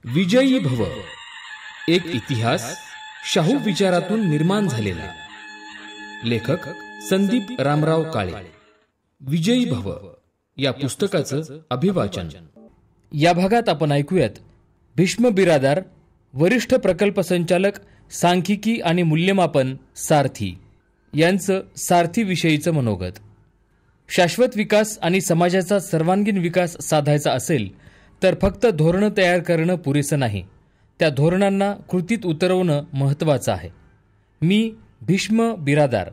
विजयी भव, एक इतिहास शाहू विचारातून निर्माण झालेला. लेखक संदीप रामराव काळे. विजयी भव या पुस्तकाचं अभिवाचन. या भागात आपण ऐकूयात भीष्म बिरादार, वरिष्ठ प्रकल्प संचालक सांख्यिकी आणि मूल्यमापन सारथी यांचं सारथीविषयीचं मनोगत. शाश्वत विकास आणि समाजाचा सर्वांगीण विकास साधायचा असेल तर फक्त धोरणं तयार करणं पुरेसं नाही, त्या धोरणांना कृतीत उतरवणं महत्त्वाचं आहे. मी भीष्म बिरादार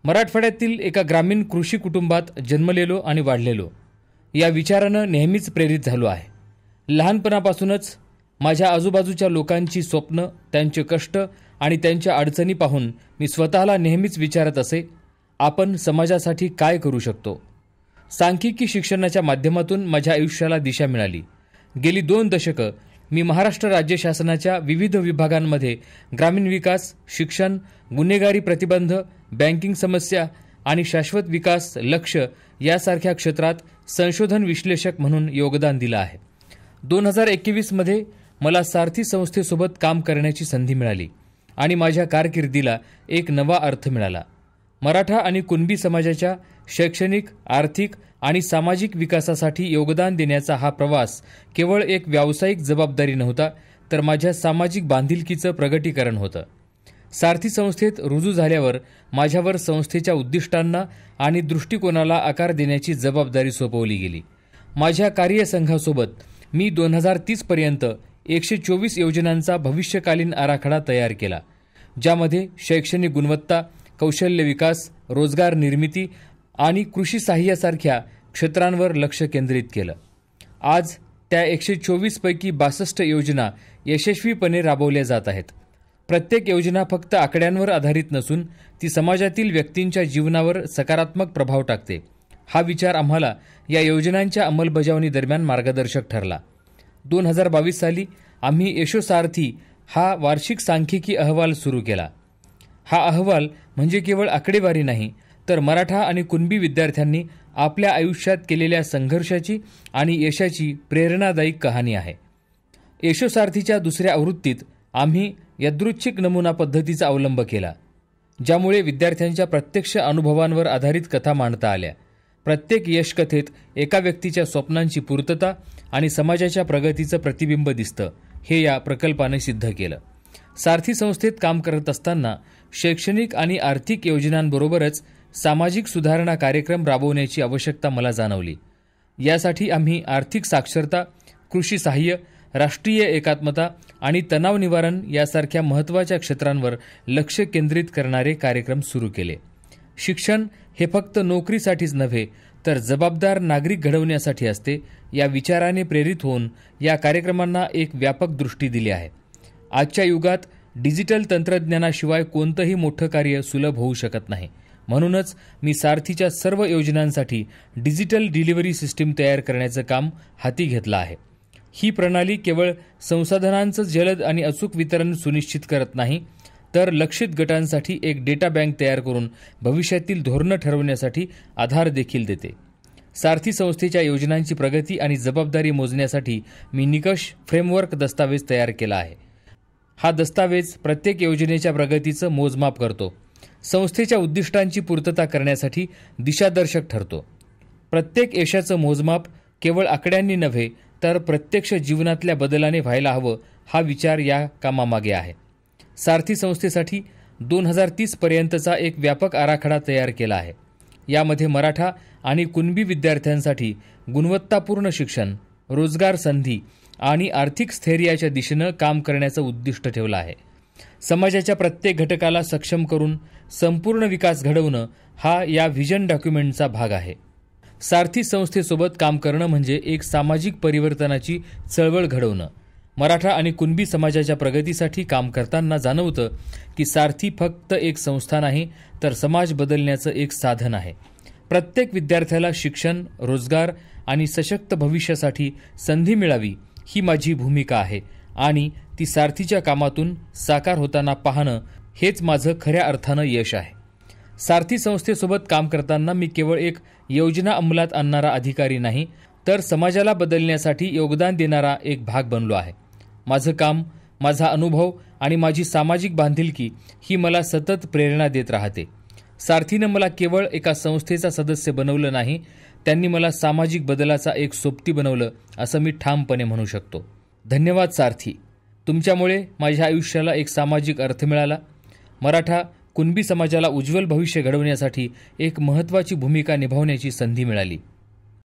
मराठवाड्यातील एका ग्रामीण कृषी कुटुंबात जन्मलेलो आणि वाढलेलो. या विचारानं नेहमीच प्रेरित झालो आहे. लहानपणापासूनच माझ्या आजूबाजूच्या लोकांची स्वप्न, त्यांचे कष्ट आणि त्यांच्या अडचणी पाहून मी स्वतःला नेहमीच विचारत असे, आपण समाजासाठी काय करू शकतो. सांख्यिकी शिक्षणाच्या माध्यमातून माझ्या आयुष्याला दिशा मिळाली. गेली 2 दशकं मी महाराष्ट्र राज्य शासनाच्या विविध विभागांमध्ये ग्रामीण विकास, शिक्षण, गुन्हेगारी प्रतिबंध, बँकिंग समस्या आणि शाश्वत विकास लक्ष्य यासारख्या क्षेत्रात संशोधन विश्लेषक म्हणून योगदान दिलं आहे. 2021 मध्ये मला सारथी संस्थेसोबत काम करण्याची संधी मिळाली आणि माझ्या कारकिर्दीला एक नवा अर्थ मिळाला. मराठा आणि कुणबी समाजाच्या शैक्षणिक, आर्थिक आणि सामाजिक विकासासाठी योगदान देण्याचा हा प्रवास केवळ एक व्यावसायिक जबाबदारी नव्हता, तर माझ्या सामाजिक बांधिलकीचं प्रगटीकरण होतं. सारथी संस्थेत रुजू झाल्यावर माझ्यावर संस्थेच्या उद्दिष्टांना आणि दृष्टिकोनाला आकार देण्याची जबाबदारी सोपवली गेली. माझ्या कार्यसंघासोबत मी 2030 पर्यंत 124 योजनांचा भविष्यकालीन आराखडा तयार केला, ज्यामध्ये शैक्षणिक गुणवत्ता, कौशल्य विकास, रोजगार निर्मिती आणि कृषी सहाय्यासारख्या क्षेत्रांवर लक्ष केंद्रित केलं. आज त्या 124 पैकी 62 योजना यशस्वीपणे राबवल्या जात आहेत. प्रत्येक योजना फक्त आकड्यांवर आधारित नसून ती समाजातील व्यक्तींच्या जीवनावर सकारात्मक प्रभाव टाकते. हा विचार आम्हाला या योजनांच्या अंमलबजावणी दरम्यान मार्गदर्शक ठरला. 2022 साली आम्ही यशोसारथी हा वार्षिक सांख्यिकी अहवाल सुरू केला. हा अहवाल म्हणजे केवळ आकडेवारी नाही, तर मराठा आणि कुणबी विद्यार्थ्यांनी आपल्या आयुष्यात केलेल्या संघर्षाची आणि यशाची प्रेरणादायी कहाणी आहे. यशोसारथीच्या 2ऱ्या आवृत्तीत आम्ही यादृच्छिक नमुना पद्धतीचा अवलंब केला, ज्यामुळे विद्यार्थ्यांच्या प्रत्यक्ष अनुभवांवर आधारित कथा मांडता आल्या. प्रत्येक यशकथेत एका व्यक्तीच्या स्वप्नांची पूर्तता आणि समाजाच्या प्रगतीचं प्रतिबिंब दिसतं, हे या प्रकल्पाने सिद्ध केलं. सारथी संस्थेत काम करत असताना शैक्षणिक आणि आर्थिक योजनांबरोबरच सामाजिक सुधारणा कार्यक्रम राबवण्याची आवश्यकता मला जाणवली. यासाठी आम्ही आर्थिक साक्षरता, कृषी सहाय्य, राष्ट्रीय एकात्मता आणि तणाव निवारण यासारख्या महत्त्वाच्या क्षेत्रांवर लक्ष केंद्रित करणारे कार्यक्रम सुरू केले. शिक्षण हे फक्त नोकरीसाठीच नव्हे, तर जबाबदार नागरिक घडवण्यासाठी असते, या विचाराने प्रेरित होऊन या कार्यक्रमांना एक व्यापक दृष्टी दिली आहे. आजच्या युगात डिजिटल तंत्रज्ञानाशिवाय कोणतंही मोठं कार्य सुलभ होऊ शकत नाही. म्हणूनच मी सारथीच्या सर्व योजनांसाठी डिजिटल डिलिव्हरी सिस्टीम तयार करण्याचं काम हाती घेतलं आहे. ही प्रणाली केवळ संसाधनांचं जलद आणि अचूक वितरण सुनिश्चित करत नाही, तर लक्षित गटांसाठी एक डेटा बँक तयार करून भविष्यातील धोरणं ठरवण्यासाठी आधार देखील देते. सारथी संस्थेच्या योजनांची प्रगती आणि जबाबदारी मोजण्यासाठी मी निकष फ्रेमवर्क दस्तावेज तयार केला आहे. हा दस्तावेज प्रत्येक योजनेच्या प्रगतीचं मोजमाप करतो, संस्थेच्या उद्दिष्टांची पूर्तता करण्यासाठी दिशादर्शक ठरतो. प्रत्येक यशाचं मोजमाप केवळ आकड्यांनी नव्हे, तर प्रत्यक्ष जीवनातल्या बदलाने व्हायला हवं, हा विचार या कामामागे आहे. सारथी संस्थेसाठी 2030 पर्यंतचा एक व्यापक आराखडा तयार केला आहे. यामध्ये मराठा आणि कुणबी विद्यार्थ्यांसाठी गुणवत्तापूर्ण शिक्षण, रोजगार संधी आणि आर्थिक स्थैर्याच्या दिशेनं काम करण्याचं उद्दिष्ट ठेवलं आहे. समाजाच्या प्रत्येक घटकाला सक्षम करून संपूर्ण विकास घडवणं हा या व्हिजन डॉक्युमेंटचा भाग आहे. सारथी संस्थेसोबत काम करणं म्हणजे एक सामाजिक परिवर्तनाची चळवळ घडवणं. मराठा आणि कुणबी समाजाच्या प्रगतीसाठी काम करताना जाणवतं की सारथी फक्त एक संस्था नाही, तर समाज बदलण्याचं एक साधन आहे. प्रत्येक विद्यार्थ्याला शिक्षण, रोजगार आणि सशक्त भविष्यासाठी संधी मिळावी, ही माझी भूमिका आहे आणि ती सारथीच्या कामातून साकार होताना पाहणं हेच माझं खऱ्या अर्थानं यश आहे. सारथी संस्थेसोबत काम करताना मी केवळ एक योजना अंमलात आणणारा अधिकारी नाही, तर समाजाला बदलण्यासाठी योगदान देणारा एक भाग बनलो आहे. माझं काम, माझा अनुभव आणि माझी सामाजिक बांधिलकी ही मला सतत प्रेरणा देत राहते. सारथीनं मला केवळ एका संस्थेचा सदस्य बनवलं नाही, त्यांनी मला सामाजिक बदलाचा एक सोबती बनवलं असं मी ठामपणे म्हणू शकतो. धन्यवाद सारथी. तुमच्यामुळे माझ्या आयुष्याला एक सामाजिक अर्थ मिळाला. मराठा कुणबी समाजाला उज्ज्वल भविष्य घडवण्यासाठी एक महत्त्वाची भूमिका निभावण्याची संधी मिळाली.